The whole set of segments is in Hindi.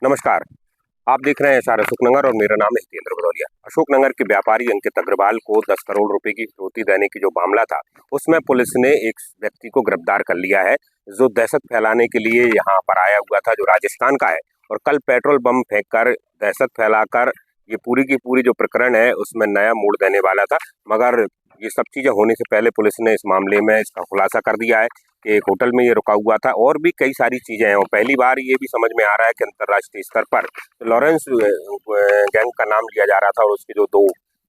नमस्कार। आप देख रहे हैं एसआर अशोकनगर और मेरा नाम है हितेंद्र भदौरिया। अशोकनगर के व्यापारी अंकित अग्रवाल को 10 करोड़ रुपए की फिरौती देने की जो मामला था, उसमें पुलिस ने एक व्यक्ति को गिरफ्तार कर लिया है, जो दहशत फैलाने के लिए यहाँ पर आया हुआ था, जो राजस्थान का है। और कल पेट्रोल बम फेंककर दहशत फैलाकर ये पूरी की पूरी जो प्रकरण है उसमें नया मोड़ देने वाला था। मगर ये सब चीजें होने से पहले पुलिस ने इस मामले में इसका खुलासा कर दिया है कि एक होटल में ये रुका हुआ था और भी कई सारी चीजें हैं। और पहली बार ये भी समझ में आ रहा है कि अंतर्राष्ट्रीय स्तर पर लॉरेंस गैंग का नाम लिया जा रहा था और उसके जो दो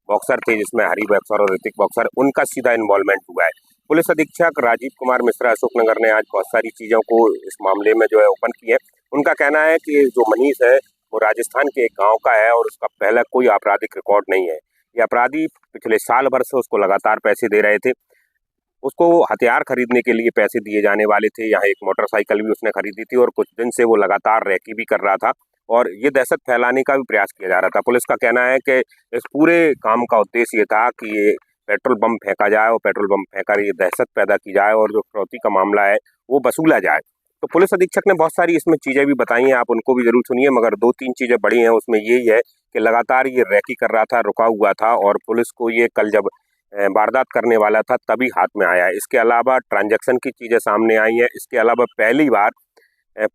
बॉक्सर थे, जिसमें हरी बॉक्सर और ऋतिक बॉक्सर, उनका सीधा इन्वॉल्वमेंट हुआ है। पुलिस अधीक्षक राजीव कुमार मिश्रा अशोकनगर ने आज बहुत सारी चीजों को इस मामले में जो है ओपन की है। उनका कहना है कि जो मनीष है वो राजस्थान के एक गाँव का है और उसका पहला कोई आपराधिक रिकॉर्ड नहीं है। ये अपराधी पिछले साल भर से उसको लगातार पैसे दे रहे थे। उसको हथियार खरीदने के लिए पैसे दिए जाने वाले थे। यहाँ एक मोटरसाइकिल भी उसने खरीदी थी और कुछ दिन से वो लगातार रैकी भी कर रहा था और ये दहशत फैलाने का भी प्रयास किया जा रहा था। पुलिस का कहना है कि इस पूरे काम का उद्देश्य ये था कि ये पेट्रोल बम फेंका जाए और पेट्रोल बम फेंकर ये दहशत पैदा की जाए और जो फिरौती का मामला है वो वसूला जाए। तो पुलिस अधीक्षक ने बहुत सारी इसमें चीज़ें भी बताई हैं, आप उनको भी जरूर सुनिए। मगर 2-3 चीज़ें बड़ी हैं, उसमें यही है कि लगातार ये रैकी कर रहा था, रुका हुआ था और पुलिस को ये कल जब वारदात करने वाला था तभी हाथ में आया है। इसके अलावा ट्रांजैक्शन की चीज़ें सामने आई हैं। इसके अलावा पहली बार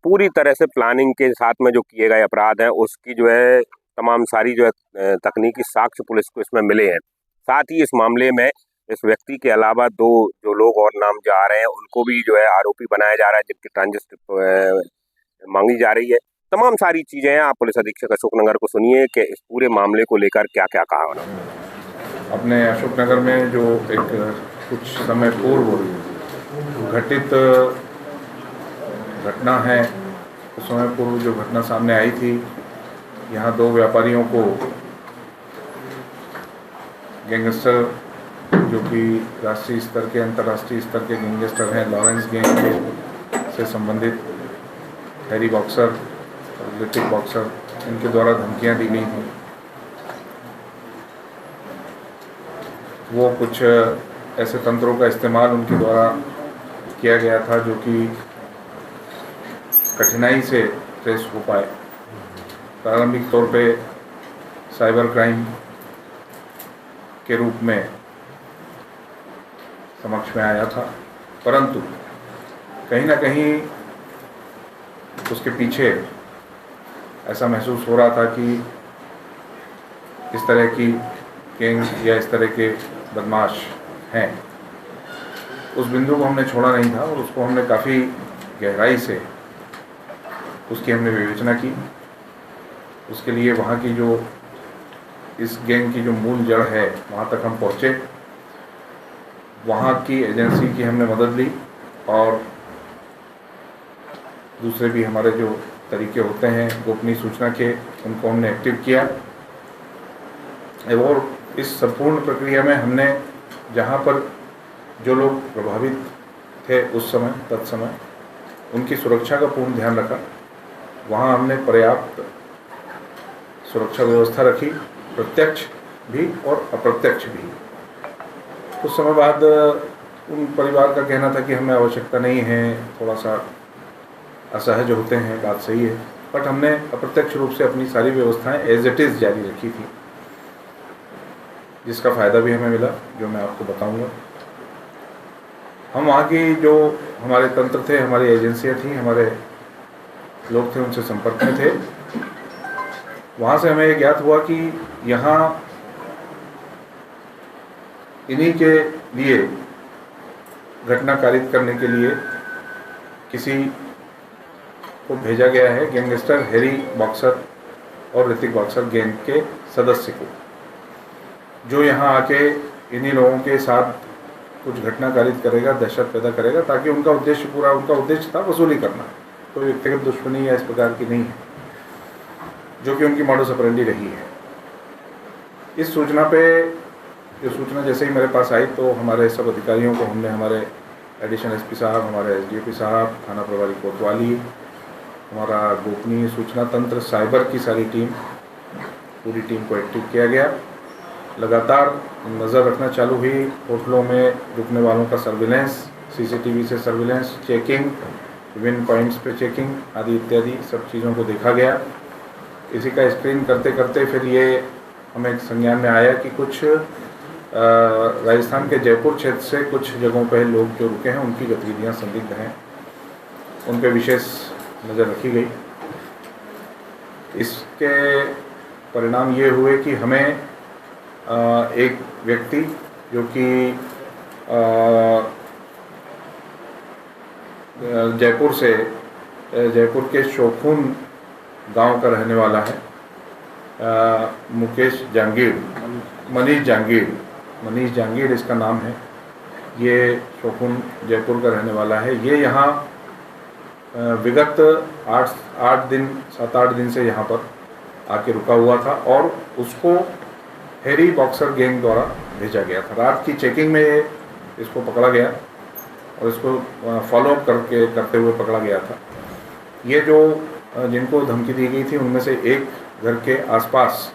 पूरी तरह से प्लानिंग के साथ में जो किए गए अपराध हैं उसकी जो है तमाम सारी जो है तकनीकी साक्ष्य पुलिस को इसमें मिले हैं। साथ ही इस मामले में इस व्यक्ति के अलावा 2 जो लोग और नाम जो आ रहे हैं उनको भी जो है आरोपी बनाया जा रहा है, जिनकी ट्रांजैक्शन मांगी जा रही है। तमाम सारी चीज़ें हैं। आप पुलिस अधीक्षक अशोकनगर को सुनिए कि इस पूरे मामले को लेकर क्या क्या कहा उन्होंने। अपने अशोकनगर में जो एक कुछ समय पूर्व घटित घटना है, कुछ समय पूर्व जो घटना सामने आई थी, यहाँ 2 व्यापारियों को गैंगस्टर जो कि राष्ट्रीय स्तर के अंतर्राष्ट्रीय स्तर के गैंगस्टर हैं, लॉरेंस गैंग के से संबंधित हैरी बॉक्सर और ऋतिक बॉक्सर, इनके द्वारा धमकियाँ दी गई थी। वो कुछ ऐसे तंत्रों का इस्तेमाल उनके द्वारा किया गया था जो कि कठिनाई से ट्रेस हो पाए। प्रारंभिक तौर पे साइबर क्राइम के रूप में समक्ष में आया था, परंतु कहीं ना कहीं उसके पीछे ऐसा महसूस हो रहा था कि इस तरह की गैंग या इस तरह के बदमाश हैं। उस बिंदु को हमने छोड़ा नहीं था और उसको हमने काफ़ी गहराई से उसकी हमने विवेचना की। उसके लिए वहाँ की जो इस गैंग की जो मूल जड़ है वहाँ तक हम पहुँचे। वहाँ की एजेंसी की हमने मदद ली और दूसरे भी हमारे जो तरीके होते हैं गोपनीय सूचना के, उनको हमने एक्टिव किया। और इस संपूर्ण प्रक्रिया में हमने जहाँ पर जो लोग प्रभावित थे उस समय तत्समय उनकी सुरक्षा का पूर्ण ध्यान रखा। वहाँ हमने पर्याप्त सुरक्षा व्यवस्था रखी, प्रत्यक्ष भी और अप्रत्यक्ष भी। कुछ समय बाद उन परिवार का कहना था कि हमें आवश्यकता नहीं है, थोड़ा सा असहज होते हैं, बात सही है, बट हमने अप्रत्यक्ष रूप से अपनी सारी व्यवस्थाएं एज इट इज़ जारी रखी थी, जिसका फ़ायदा भी हमें मिला, जो मैं आपको बताऊंगा। हम वहाँ की जो हमारे तंत्र थे, हमारी एजेंसियाँ थी, हमारे लोग थे, उनसे संपर्क में थे। वहाँ से हमें ज्ञात हुआ कि यहाँ इन्हीं के लिए घटना कारित करने के लिए किसी को भेजा गया है, गैंगस्टर हैरी बॉक्सर और ऋतिक बॉक्सर गैंग के सदस्य को, जो यहाँ आके इन्हीं लोगों के साथ कुछ घटना कारित करेगा, दहशत पैदा करेगा, ताकि उनका उद्देश्य था वसूली करना। कोई व्यक्तिगत दुश्मनी या इस प्रकार की नहीं है, जो कि उनकी मॉडस ऑपरेंडी रही है। इस सूचना पे जो सूचना जैसे ही मेरे पास आई तो हमारे सब अधिकारियों को हमने, हमारे एडिशनल एसपी साहब, हमारे एसडीओपी साहब, थाना प्रभारी कोतवाली, हमारा गोपनीय सूचना तंत्र, साइबर की सारी टीम, पूरी टीम को एक्टिव किया गया। लगातार नज़र रखना चालू हुई। होटलों में रुकने वालों का सर्विलेंस, सीसीटीवी से सर्विलेंस, चेकिंग, विभिन्न पॉइंट्स पे चेकिंग आदि इत्यादि सब चीज़ों को देखा गया। इसी का स्क्रीन करते करते फिर ये हमें संज्ञान में आया कि कुछ राजस्थान के जयपुर क्षेत्र से कुछ जगहों पर लोग जो रुके हैं उनकी गतिविधियां संदिग्ध हैं, उन पर विशेष नज़र रखी गई। इसके परिणाम ये हुए कि हमें एक व्यक्ति जो कि जयपुर के शोखून गांव का रहने वाला है, मनीष जांगीर इसका नाम है। ये शोखून जयपुर का रहने वाला है। ये यहाँ विगत 7-8 दिन से यहाँ पर आके रुका हुआ था और उसको हैरी बॉक्सर गैंग द्वारा भेजा गया था। रात की चेकिंग में इसको पकड़ा गया और इसको फॉलोअप करते हुए पकड़ा गया था। ये जो जिनको धमकी दी गई थी उनमें से एक घर के आसपास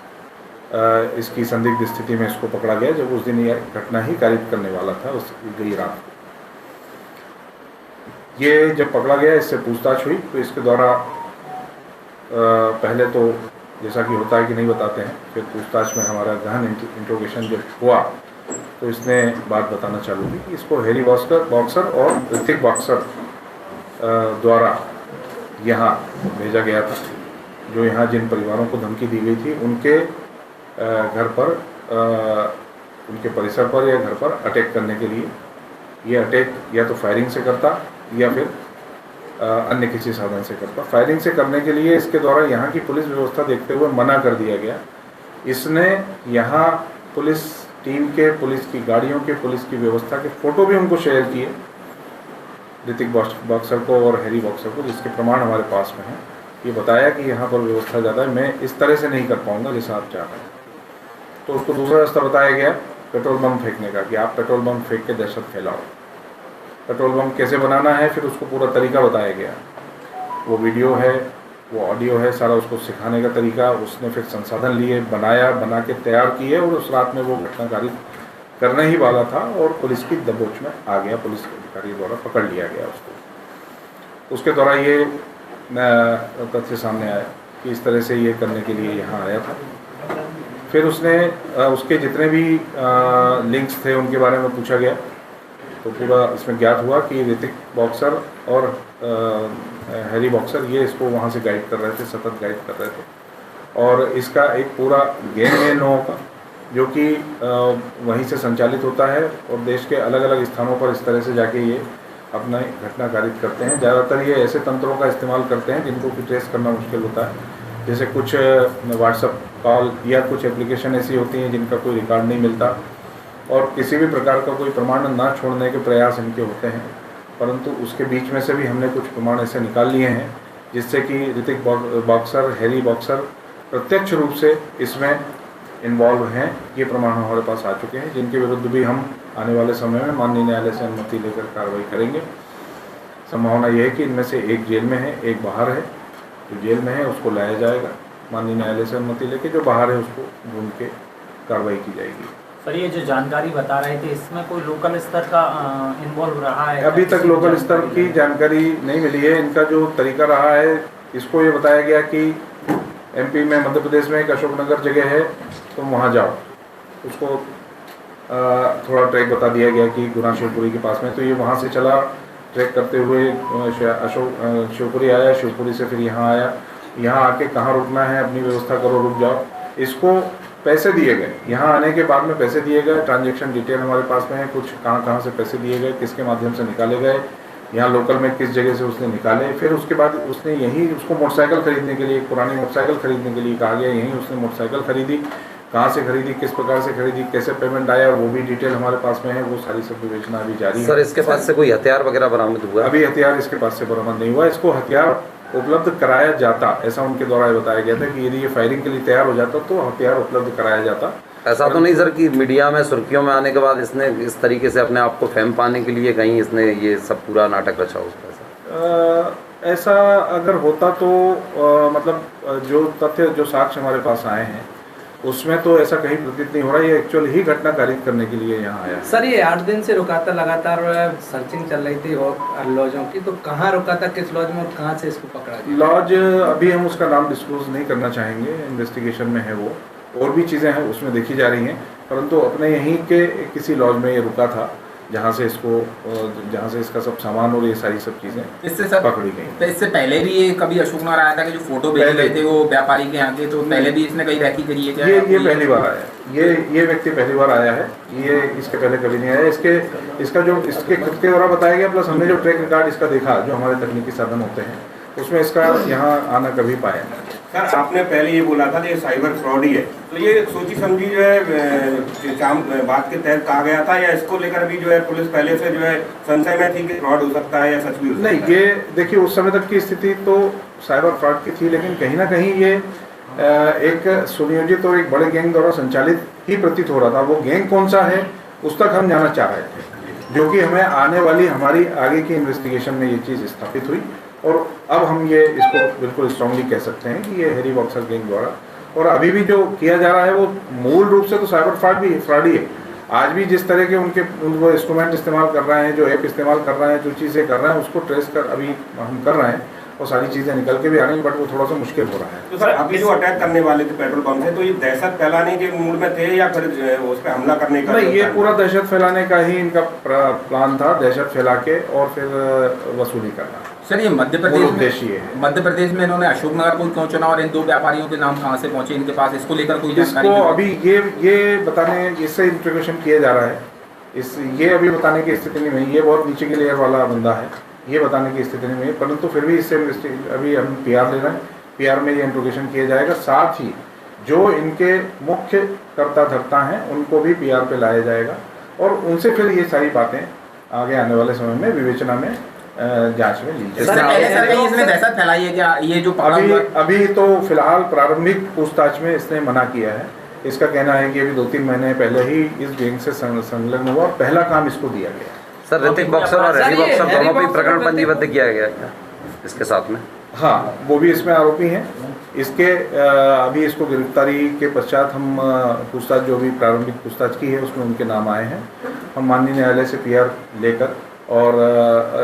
इसकी संदिग्ध स्थिति में इसको पकड़ा गया, जब उस दिन यह घटना ही कारित करने वाला था उस गई रात को। ये जब पकड़ा गया, इससे पूछताछ हुई तो इसके द्वारा पहले तो जैसा कि होता है कि नहीं बताते हैं, फिर पूछताछ में हमारा गहन इंट्रोगेशन जब हुआ तो इसने बात बताना चालू की कि इसको हैरी बॉक्सर और ऋतिक बॉक्सर द्वारा यहाँ भेजा गया था। जो यहाँ जिन परिवारों को धमकी दी गई थी उनके घर पर, उनके परिसर पर या घर पर अटैक करने के लिए। ये अटैक या तो फायरिंग से करता या फिर अन्य किसी साधन से करता। फायरिंग से करने के लिए इसके द्वारा यहाँ की पुलिस व्यवस्था देखते हुए मना कर दिया गया। इसने यहाँ पुलिस टीम के, पुलिस की गाड़ियों के, पुलिस की व्यवस्था के फ़ोटो भी उनको शेयर किए, ऋतिक बॉक्सर को और हैरी बॉक्सर को, जिसके प्रमाण हमारे पास में हैं। ये बताया कि यहाँ पर व्यवस्था ज़्यादा है, मैं इस तरह से नहीं कर पाऊँगा जैसा आप चाह रहे हैं। तो उसको दूसरा रास्ता बताया गया पेट्रोल बम फेंकने का, कि आप पेट्रोल बम फेंक के दहशत फैलाओ। पेट्रोल बम कैसे बनाना है फिर उसको पूरा तरीका बताया गया। वो वीडियो है, वो ऑडियो है, सारा उसको सिखाने का तरीका। उसने फिर संसाधन लिए, बना के तैयार किए और उस रात में वो घटना कारित करने ही वाला था और पुलिस की दबोच में आ गया। पुलिस अधिकारी द्वारा पकड़ लिया गया उसको। उसके द्वारा ये तथ्य सामने आया कि इस तरह से ये करने के लिए यहाँ आया था। फिर उसने उसके जितने भी लिंक्स थे उनके बारे में पूछा गया तो पूरा इसमें ज्ञात हुआ कि ऋतिक बॉक्सर और हैरी बॉक्सर ये इसको वहाँ से गाइड कर रहे थे, सतत गाइड कर रहे थे। और इसका एक पूरा गैंग है इन लोगों का जो कि वहीं से संचालित होता है और देश के अलग अलग स्थानों पर इस तरह से जाके ये अपना घटना कारित करते हैं। ज़्यादातर ये ऐसे तंत्रों का इस्तेमाल करते हैं जिनको कि ट्रेस करना मुश्किल होता है, जैसे कुछ व्हाट्सएप कॉल या कुछ एप्लीकेशन ऐसी होती हैं जिनका कोई रिकॉर्ड नहीं मिलता और किसी भी प्रकार का कोई प्रमाण ना छोड़ने के प्रयास इनके होते हैं। परंतु उसके बीच में से भी हमने कुछ प्रमाण ऐसे निकाल लिए हैं जिससे कि ऋतिक बॉक्सर, हैरी बॉक्सर प्रत्यक्ष रूप से इसमें इन्वॉल्व हैं। ये प्रमाण हमारे पास आ चुके हैं जिनके विरुद्ध भी हम आने वाले समय में माननीय न्यायालय से अनुमति लेकर कार्रवाई करेंगे। संभावना यह है कि इनमें से एक जेल में है, एक बाहर है। जो जेल में है उसको लाया जाएगा माननीय न्यायालय से अनुमति लेके, जो बाहर है उसको ढूंढ के कार्रवाई की जाएगी। सर, ये जो जानकारी बता रहे थे इसमें कोई लोकल स्तर का इन्वॉल्व रहा है? अभी तक लोकल स्तर की जानकारी नहीं मिली है। इनका जो तरीका रहा है, इसको ये बताया गया कि एमपी में, मध्य प्रदेश में एक अशोकनगर जगह है, तुम वहाँ जाओ। उसको थोड़ा ट्रैक बता दिया गया कि गुना शिवपुरी के पास में, तो ये वहाँ से चला ट्रैक करते हुए शिवपुरी आया, शिवपुरी से फिर यहाँ आया। यहाँ आके कहाँ रुकना है, अपनी व्यवस्था करो, रुक जाओ। इसको पैसे दिए गए, यहाँ आने के बाद में पैसे दिए गए, ट्रांजैक्शन डिटेल हमारे पास में है, कुछ कहाँ से पैसे दिए गए, किसके माध्यम से निकाले गए, यहाँ लोकल में किस जगह से उसने निकाले। फिर उसके बाद उसने यहीं उसको मोटरसाइकिल खरीदने के लिए, पुरानी मोटरसाइकिल खरीदने के लिए कहा गया, यहीं उसने मोटरसाइकिल खरीदी। कहाँ से खरीदी, किस प्रकार से खरीदी, कैसे पेमेंट आया, वो भी डिटेल हमारे पास में है। वो सारी सब विवेचना अभी जारी है। सर, इसके पास से कोई हथियार वगैरह बरामद हुआ? अभी हथियार इसके पास से बरामद नहीं हुआ। इसको हथियार उपलब्ध कराया जाता, ऐसा उनके द्वारा बताया गया था कि यदि ये फायरिंग के लिए तैयार हो जाता तो हथियार उपलब्ध कराया जाता। ऐसा तो नहीं सर कि मीडिया में सुर्खियों में आने के बाद इसने इस तरीके से अपने आप को फेम पाने के लिए कहीं इसने ये सब पूरा नाटक रचा उसका? ऐसा अगर होता तो मतलब जो तथ्य, जो साक्ष्य हमारे पास आए हैं उसमें तो ऐसा कहीं प्रतीत नहीं हो रहा। ये एक्चुअल ही घटना कारित करने के लिए यहाँ आया है। सर ये 8 दिन से रुका था, लगातार सर्चिंग चल रही थी और लॉजों की, तो कहाँ रुका था, किस लॉज में और कहाँ से इसको पकड़ा गया? लॉज अभी हम उसका नाम डिस्क्लोज नहीं करना चाहेंगे, इन्वेस्टिगेशन में है वो, और भी चीज़ें हैं उसमें देखी जा रही हैं, परंतु अपने यहीं के किसी लॉज में ये रुका था जहाँ से इसका सब सामान और ये सारी सब चीज़ें इससे सर पकड़ी गई। तो इससे पहले भी ये कभी अशोक नगर आया था कि जो फोटो भेजे गए थे वो व्यापारी के यहाँ के, तो पहले भी इसने कहीं रैकी करी है क्या? ये पहली बार आया है, ये व्यक्ति पहली बार आया है, ये इसके पहले कभी नहीं आया। इसका जो इसके खुद के द्वारा बताया गया, प्लस हमने जो ट्रैक रिकॉर्ड इसका देखा जो हमारे तकनीकी साधन होते हैं उसमें इसका यहाँ आना कभी पाया नहीं। सर आपने पहले ये बोला था कि ये साइबर फ्रॉड ही है, तो ये सोची समझी जो है बात के तहत कहा गया था, या इसको लेकर भी जो है पुलिस पहले से जो है संशय में थी कि फ्रॉड हो सकता है या सच भी हो सकता है? नहीं, ये देखिए उस समय तक की स्थिति तो साइबर फ्रॉड की थी, लेकिन कहीं ना कहीं ये एक सुनियोजित और एक बड़े गैंग द्वारा संचालित ही प्रतीत हो रहा था। वो गैंग कौन सा है उस तक हम जाना चाह रहे थे, जो कि हमें आने वाली हमारी आगे की इन्वेस्टिगेशन में ये चीज़ स्थापित हुई, और अब हम ये इसको बिल्कुल स्ट्रांगली कह सकते हैं कि ये हैरी बॉक्सर गैंग द्वारा, और अभी भी जो किया जा रहा है वो मूल रूप से तो साइबर फ्रॉड ही है। आज भी जिस तरह के उनको इंस्ट्रूमेंट इस्तेमाल कर रहे हैं, जो ऐप इस्तेमाल कर रहे हैं, जो चीज़ें कर रहे हैं, उसको ट्रेस कर अभी हम कर रहे हैं और सारी चीज़ें निकल के भी आ रही हैं, बट वो थोड़ा सा मुश्किल हो रहा है। तो सर अभी जो अटैक करने वाले थे पेट्रोल पंप से, तो ये दहशत फैलाने के मूड में थे या फिर उस पर हमला करने का? नहीं, ये पूरा दहशत फैलाने का ही इनका प्लान था, दहशत फैला के और फिर वसूली करना। सर ये मध्य प्रदेश में इन्होंने अशोकनगर को क्यों चुना और इन 2 व्यापारियों के नाम कहाँ से पहुंचे इनके पास, इसको लेकर कोई जानकारी? इसको अभी ये बताने, इससे इंट्रोगेशन किया जा रहा है, ये अभी बताने की स्थिति नहीं है, ये बहुत नीचे के लेयर वाला बंदा है, ये बताने की स्थिति नहीं है, परंतु फिर भी इससे अभी हम PR ले रहे हैं, PR में ये इंट्रोगेशन किया जाएगा। साथ ही जो इनके मुख्य कर्ता धर्ता हैं उनको भी PR पे लाया जाएगा, और उनसे फिर ये सारी बातें आगे आने वाले समय में विवेचना में जांच में ली जाएगी। इसने दहशत फैलाई है क्या ये जो अभी तो फिलहाल प्रारंभिक पूछताछ में इसने मना किया है। इसका कहना है कि अभी 2-3 महीने पहले ही इस गैंग से संलग्न हुआ, पहला काम इसको दिया गया। सर ऋतिक बॉक्सर और हैरी बॉक्सर दोनों भी प्रकरण पंजीबद्ध किया गया क्या इसके साथ में? हाँ, वो भी इसमें आरोपी हैं। इसके अभी इसको गिरफ्तारी के पश्चात हम पूछताछ, जो भी प्रारंभिक पूछताछ की है उसमें उनके नाम आए हैं। हम माननीय न्यायालय से PR लेकर और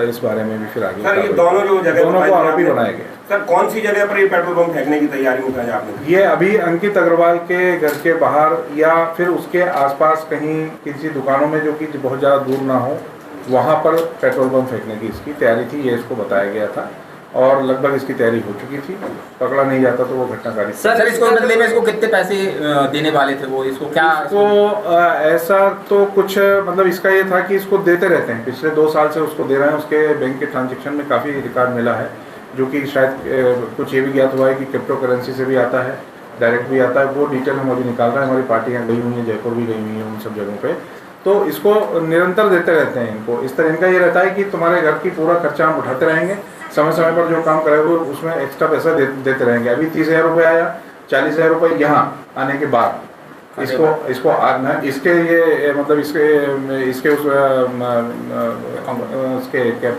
इस बारे में भी फिर आगे सर ये दोनों को आरोपी बनाए गए। सर कौन सी जगह पर ये पेट्रोल पंप फेंकने की तैयारी में था आपने? ये अभी अंकित अग्रवाल के घर के बाहर या फिर उसके आसपास कहीं किसी दुकानों में जो कि बहुत ज़्यादा दूर ना हो, वहाँ पर पेट्रोल पंप फेंकने की इसकी तैयारी थी, ये इसको बताया गया था, और लगभग इसकी तैयारी हो चुकी थी। पकड़ा नहीं जाता तो वो घटनाकारी। सर इसको बदले में इसको कितने पैसे देने वाले थे वो, इसको क्या? इसको ऐसा तो कुछ मतलब इसका ये था कि इसको देते रहते हैं, पिछले 2 साल से उसको दे रहे हैं। उसके बैंक के ट्रांजेक्शन में काफ़ी रिकॉर्ड मिला है, जो कि शायद कुछ ये भी ज्ञात हुआ है कि क्रिप्टो करेंसी से भी आता है, डायरेक्ट भी आता है। वो डिटेल हम अभी निकाल रहे हैं, हमारी पार्टियाँ गई हुई हैं, जयपुर भी गई हुई हैं, उन सब जगहों पर, तो इसको निरंतर देते रहते हैं इनको। इस तरह इनका ये रहता है कि तुम्हारे घर की पूरा खर्चा हम उठाते रहेंगे, समय समय पर जो काम करेंगे उसमें एक्स्ट्रा पैसा देते रहेंगे। अभी 30,000 रुपये आया, 40,000 रुपये यहाँ आने के बाद इसको आना, इसके ये मतलब इसके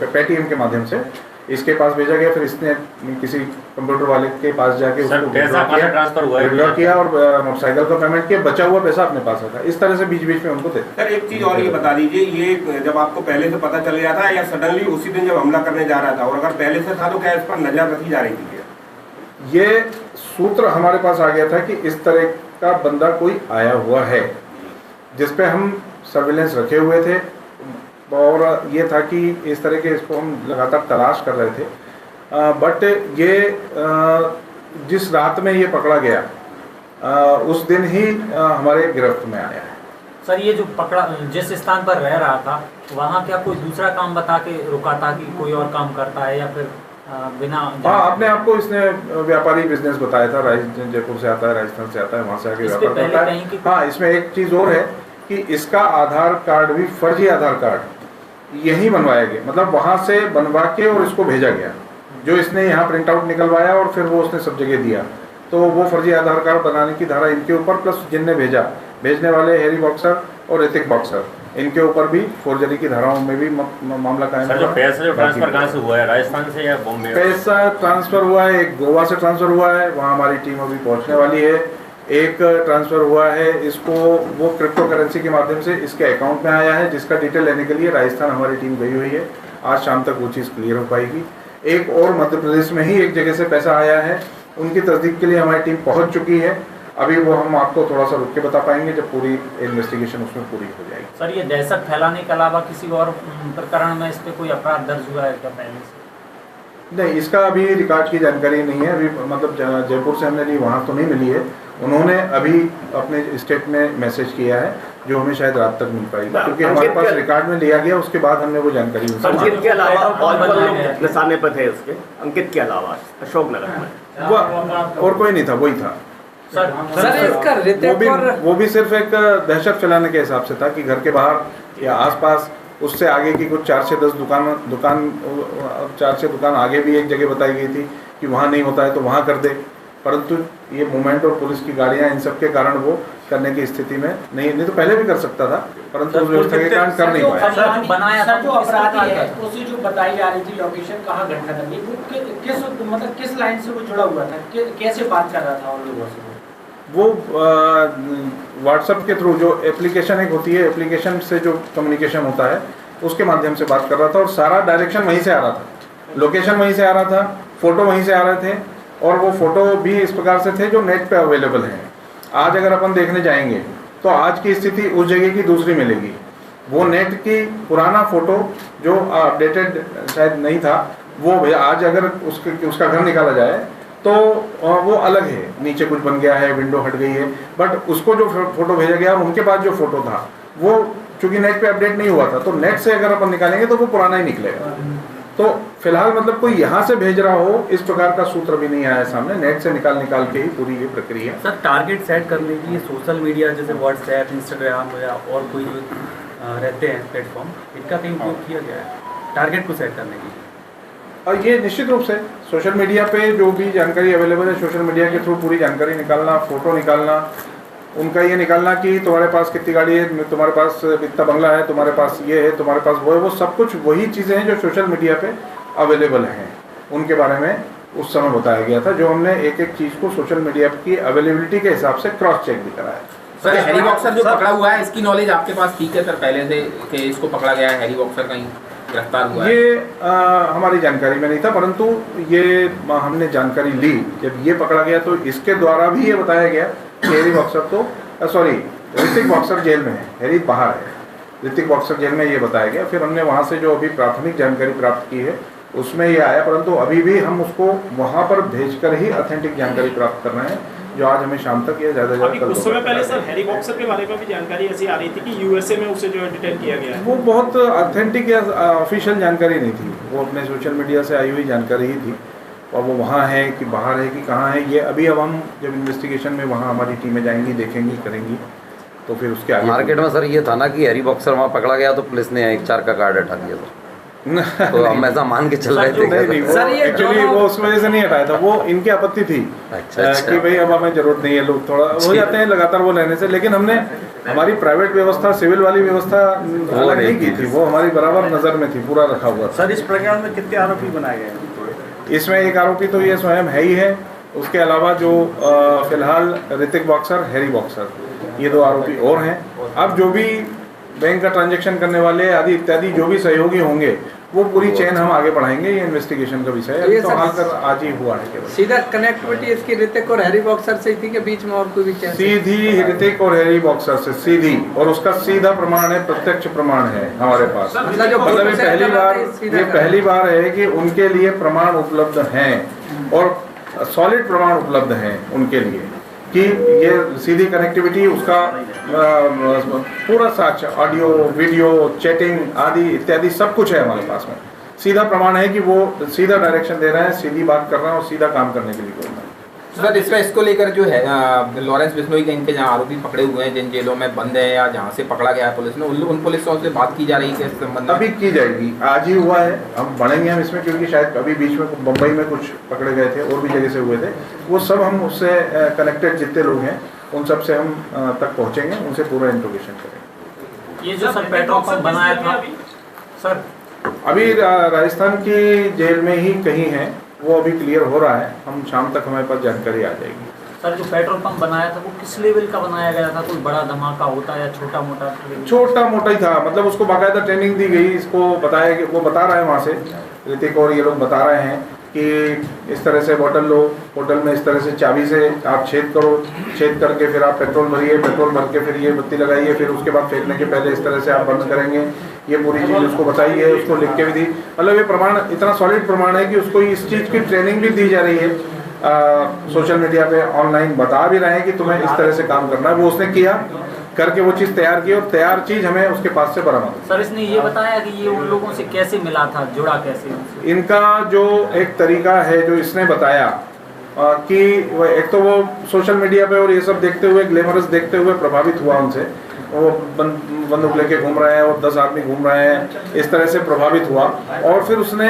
पेटीएम के माध्यम से इसके पास भेजा गया। फिर इसने किसी कंप्यूटर वाले के पास जाके उसको विड्रॉ किया और मोटरसाइकिल का पेमेंट किया, बचा हुआ पैसा अपने पास रखा। इस तरह से बीच बीच में उनको दे। सर एक चीज और ये बता दीजिए, ये जब आपको पहले से पता चल गया था या सडनली उसी दिन जब हमला करने जा रहा था, और अगर पहले से था तो क्या इस पर नजर रखी जा रही थी? ये सूत्र हमारे पास आ गया था कि इस तरह का बंदा कोई आया हुआ है, जिसपे हम सर्विलेंस रखे हुए थे, और ये था कि इस तरह के इसको हम लगातार तलाश कर रहे थे। बट ये जिस रात में ये पकड़ा गया उस दिन ही हमारे गिरफ्त में आया है। सर ये जो पकड़ा, जिस स्थान पर रह रहा था वहाँ क्या कोई दूसरा काम बता के रुका था कि कोई और काम करता है, या फिर बिना? हाँ, अपने आप को इसने व्यापारी बिजनेस बताया था, जयपुर से आता है, राजस्थान से आता है, वहाँ से आके व्यापार करता है। हाँ, इसमें एक चीज़ और है कि इसका आधार कार्ड भी फर्जी आधार कार्ड यही बनवाया गया, मतलब वहाँ से बनवा के और इसको भेजा गया, जो इसने यहाँ प्रिंट आउट निकलवाया और फिर वो उसने सब जगह दिया। तो वो फर्जी आधार कार्ड बनाने की धारा इनके ऊपर, प्लस जिनने भेजने वाले हैरी बॉक्सर और ऋतिक बॉक्सर, इनके ऊपर भी फोर्जरी की धाराओं में भी मामला कायम है। पैसा जो ट्रांसफर कहाँ से हुआ है, राजस्थान से या बॉम्बे? पैसा ट्रांसफर हुआ है, एक गोवा से ट्रांसफर हुआ है, वहाँ हमारी टीम अभी पहुँचने वाली है। एक ट्रांसफ़र हुआ है, इसको वो क्रिप्टो करेंसी के माध्यम से इसके अकाउंट में आया है, जिसका डिटेल लेने के लिए राजस्थान हमारी टीम गई हुई है। आज शाम तक वो चीज़ क्लियर हो पाएगी। एक और मध्य प्रदेश में ही एक जगह से पैसा आया है, उनकी तस्दीक के लिए हमारी टीम पहुंच चुकी है। अभी वो हम आपको थोड़ा सा रुक के बता पाएंगे जब पूरी इन्वेस्टिगेशन उसमें पूरी हो जाएगी। सर, ये दहशत फैलाने के अलावा किसी और प्रकरण में इस पर कोई अपराध दर्ज हुआ है क्या पहले से? नहीं, इसका अभी रिकॉर्ड की जानकारी नहीं है। अभी मतलब जयपुर से हमने ली, वहाँ तो नहीं मिली है। उन्होंने अभी अपने स्टेट में मैसेज किया है, जो हमें शायद रात तक मिल पाएगी, क्योंकि हमारे पास रिकॉर्ड में लिया गया, उसके बाद हमने वो जानकारी अंकित के अलावा और निशाने पर थे उसके, अंकित के अलावा अशोकनगर में वो और कोई नहीं था, वही था। सर इसका वो भी सिर्फ एक दहशत फैलाने के हिसाब से था कि घर के बाहर या आसपास, उससे आगे की कुछ 4 से 10 दुकान आगे भी एक जगह बताई गई थी कि वहाँ नहीं होता है तो वहाँ कर दे, परंतु ये मूवमेंट और पुलिस की गाड़ियाँ, इन सब के कारण वो करने की स्थिति में नहीं तो पहले भी कर सकता था, परंतु उस व्यवस्था के कारण कर नहीं पाया। सर, जो अपराधी है उसे जो बताई जा रही थी लोकेशन कहाँ घटना करनी, वो किस लाइन से वो जुड़ा हुआ था, कैसे बात कर रहा था उन लोगों से? वो व्हाट्सएप के थ्रू जो एप्लीकेशन एक होती है, एप्लीकेशन से जो कम्युनिकेशन होता है उसके माध्यम से बात कर रहा था, और सारा डायरेक्शन वहीं से आ रहा था, लोकेशन वहीं से आ रहा था, फ़ोटो वहीं से आ रहे थे, और वो फ़ोटो भी इस प्रकार से थे जो नेट पे अवेलेबल हैं। आज अगर अपन देखने जाएंगे तो आज की स्थिति उस जगह की दूसरी मिलेगी। वो नेट की पुराना फ़ोटो जो अपडेटेड शायद नहीं था, वो आज अगर उसका घर निकाला जाए तो वो अलग है, नीचे कुछ बन गया है, विंडो हट गई है, बट उसको जो फोटो भेजा गया और उनके पास जो फोटो था वो चूंकि नेट पे अपडेट नहीं हुआ था, तो नेट से अगर अपन निकालेंगे तो वो पुराना ही निकलेगा। तो फिलहाल मतलब कोई यहाँ से भेज रहा हो इस प्रकार का सूत्र भी नहीं आया सामने, नेट से निकाल के ही पूरी ये प्रक्रिया। सर, टारगेट सेट करने के लिए सोशल मीडिया जैसे व्हाट्सएप, इंस्टाग्राम या और कोई जो रहते हैं प्लेटफॉर्म, इनका कहीं उपयोग किया गया है टारगेट को सेट करने के लिए? और ये निश्चित रूप से सोशल मीडिया पे जो भी जानकारी अवेलेबल है, सोशल मीडिया के थ्रू पूरी जानकारी निकालना, फोटो निकालना, उनका ये निकालना कि तुम्हारे पास कितनी गाड़ी है, तुम्हारे पास इतना बंगला है, तुम्हारे पास ये है, तुम्हारे पास वो है, वो सब कुछ वही चीज़ें हैं जो सोशल मीडिया पे अवेलेबल हैं, उनके बारे में उस समय बताया गया था, जो हमने एक एक चीज़ को सोशल मीडिया की अवेलेबिलिटी के हिसाब से क्रॉस चेक भी कराया। सर, हैरी बॉक्सर जो पकड़ा हुआ है, इसकी नॉलेज आपके पास ठीक है सर पहले से कि इसको पकड़ा गया है, हैरी बॉक्सर कहीं गिरफ्तार हुआ है? ये हमारी जानकारी में नहीं था, परंतु ये हमने जानकारी ली जब ये पकड़ा गया, तो इसके द्वारा भी ये बताया गया कि हैरी बॉक्सर तो ऋतिक बॉक्सर जेल में है, हैरी बाहर है, ऋतिक बॉक्सर जेल में ये बताया गया। फिर हमने वहाँ से जो अभी प्राथमिक जानकारी प्राप्त की है उसमें ये आया, परंतु अभी भी हम उसको वहाँ पर भेजकर ही ऑथेंटिक जानकारी प्राप्त कर रहे हैं, जो आज हमें शाम तक ये ज़्यादा कुछ समय पहले सर हैरी बॉक्सर के बारे में भी जानकारी ऐसी आ रही थी कि यूएसए में उसे जो है डिटेन किया गया है। वो बहुत ऑथेंटिक या ऑफिशियल जानकारी नहीं थी, वो अपने सोशल मीडिया से आई हुई जानकारी ही थी, और वो वहाँ है कि बाहर है कि कहाँ है, ये अभी अब हम जब इन्वेस्टिगेशन में वहाँ हमारी टीमें जाएंगी, देखेंगी, करेंगी, तो फिर उसके आगे। मार्केट में सर ये था ना कि हैरी बॉक्सर वहाँ पकड़ा गया तो पुलिस ने 1-4 का कार्ड हटा दिया सर, तो हम ऐसा मान के चल रहे थे। सर ये एक्चुअली वो उस वजह से नहीं हटाया था, वो इनकी आपत्ति थी कि भाई अब हमें जरूरत नहीं है, लोग थोड़ा हो जाते हैं लगातार वो लेने से, लेकिन हमने हमारी प्राइवेट व्यवस्था, सिविल वाली व्यवस्था अलग नहीं की थी, वो हमारी बराबर नज़र में थी, पूरा रखा हुआ था। सर, इस प्रकरण में कितने आरोपी बनाए गए हैं? इसमें एक आरोपी तो ये स्वयं है ही है, उसके अलावा जो फिलहाल ऋतिक बॉक्सर, हैरी बॉक्सर, ये 2 आरोपी और हैं। अब जो भी बैंक का ट्रांजैक्शन करने वाले आदि इत्यादि जो भी सहयोगी होंगे, वो पूरी चेन हम आगे बढ़ाएंगे, ये इन्वेस्टिगेशन का विषय है। तो हाल कर आज ही हुआ है केवल। सीधा कनेक्टिविटी इसकी ऋतिक और हैरी बॉक्सर से थी कि बीच में और कोई भी चेन? सीधी ऋतिक और हैरी बॉक्सर से सीधी, और उसका सीधा प्रमाण है, प्रत्यक्ष प्रमाण है हमारे पास। मतलब ये पहली बार है कि उनके लिए प्रमाण उपलब्ध हैं, और सॉलिड प्रमाण उपलब्ध हैं उनके लिए कि ये सीधी कनेक्टिविटी, उसका पूरा साक्ष्य, ऑडियो, वीडियो, चैटिंग आदि इत्यादि सब कुछ है हमारे पास में। सीधा प्रमाण है कि वो सीधा डायरेक्शन दे रहे हैं, सीधी बात कर रहे हैं और सीधा काम करने के लिए बोल रहे हैं। सर, इसको लेकर जो है लॉरेंस बिश्नोई के इनके जहाँ आरोपी पकड़े हुए हैं, जिन जेलों में बंद है या जहाँ से पकड़ा गया है पुलिस ने, उन पुलिसों से बात की जा रही है इस संबंध में? अभी की जाएगी, आज ही हुआ है, हम बढ़ेंगे हम इसमें, क्योंकि शायद अभी बीच में बम्बई में कुछ पकड़े गए थे और भी जगह से हुए थे, वो सब हम उससे कनेक्टेड जितने लोग हैं उन सब से हम तक पहुँचेंगे, उनसे पूरा इंट्रोगेशन करेंगे। ये जो सर पेट्रोल पंप बनाया था सर, अभी राजस्थान की जेल में ही कहीं है, वो अभी क्लियर हो रहा है, हम शाम तक हमारे पास जानकारी आ जाएगी। सर जो पेट्रोल पंप बनाया था वो किस लेवल का बनाया गया था? कोई बड़ा धमाका होता है या छोटा मोटा? छोटा मोटा ही था, मतलब उसको बाकायदा ट्रेनिंग दी गई, इसको बताया कि वो बता रहा है वहाँ से ऋतिक और ये लोग बता रहे हैं कि इस तरह से बोतल लो, बोतल में इस तरह से चाबी से आप छेद करो, छेद करके फिर आप पेट्रोल भरिए, पेट्रोल भर के फिर ये बत्ती लगाइए, फिर उसके बाद फेंकने के पहले इस तरह से आप बंद करेंगे। ये पूरी चीज़ उसको बताई है, उसको लिख के भी दी। मतलब ये प्रमाण इतना सॉलिड प्रमाण है कि उसको इस चीज़ की ट्रेनिंग भी दी जा रही है। सोशल मीडिया पे ऑनलाइन बता भी रहे हैं कि तुम्हें इस तरह से काम करना है। वो उसने किया, करके वो चीज़ तैयार की और तैयार चीज़ हमें उसके पास से बरामद। सर इसने ये बताया कि ये उन लोगों से कैसे मिला था, जुड़ा कैसे? इनका जो एक तरीका है जो इसने बताया कि एक तो वो सोशल मीडिया पे और ये सब देखते हुए, ग्लैमरस देखते हुए प्रभावित हुआ उनसे। वो बंदूक लेके घूम रहे हैं और 10 आदमी घूम रहे हैं, इस तरह से प्रभावित हुआ। और फिर उसने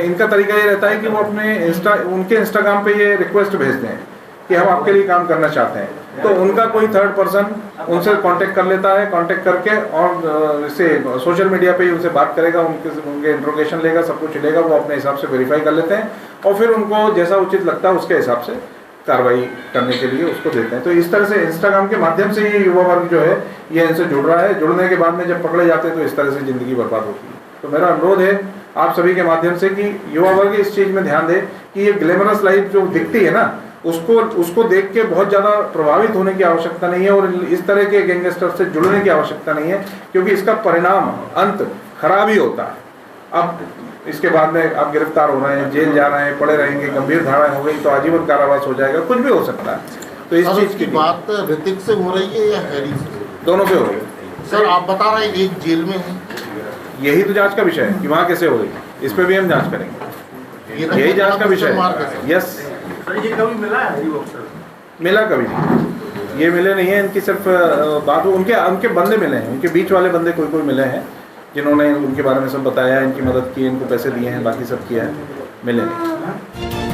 इनका तरीका ये रहता है कि वो अपने उनके इंस्टाग्राम पे ये रिक्वेस्ट भेजते हैं कि हम आपके लिए काम करना चाहते हैं। तो उनका कोई थर्ड पर्सन उनसे कांटेक्ट कर लेता है, कांटेक्ट करके और इससे सोशल मीडिया पे ही उनसे बात करेगा, उनके इंट्रोगेशन लेगा, सब कुछ लेगा, वो अपने हिसाब से वेरीफाई कर लेते हैं और फिर उनको जैसा उचित लगता है उसके हिसाब से कार्रवाई करने के लिए उसको देते हैं। तो इस तरह से इंस्टाग्राम के माध्यम से ये युवा वर्ग जो है ये इनसे जुड़ रहा है। जुड़ने के बाद में जब पकड़े जाते हैं तो इस तरह से ज़िंदगी बर्बाद होती है। तो मेरा अनुरोध है आप सभी के माध्यम से कि युवा वर्ग इस चीज़ में ध्यान दे कि ये ग्लैमरस लाइफ जो दिखती है ना, उसको देख के बहुत ज़्यादा प्रभावित होने की आवश्यकता नहीं है और इस तरह के गैंगस्टर से जुड़ने की आवश्यकता नहीं है, क्योंकि इसका परिणाम अंत खराब ही होता है। अब इसके बाद में आप गिरफ्तार हो रहे हैं, जेल जा रहे हैं, पड़े रहेंगे, गंभीर धाराएं हो गई तो आजीवन कारावास हो जाएगा, कुछ भी हो सकता है। तो इस चीज़ की बात ऋतिक से हो रही है या हैरी से? दोनों से हो रही है। सर आप बता रहे हैं एक जेल में है, यही तो जांच का विषय है कि वहाँ कैसे हो रही है, इस पर भी हम जांच करेंगे, यही जांच का विषय है। यस, ये कभी मिला है हैरी बॉक्सर? मिला कभी नहीं, ये मिले नहीं है। इनकी सिर्फ बात उनके बंदे मिले हैं, उनके बीच वाले बंदे कोई मिले हैं जिन्होंने उनके बारे में सब बताया, इनकी मदद की, इनको पैसे दिए हैं, बाकी सब किया है, मिले नहीं।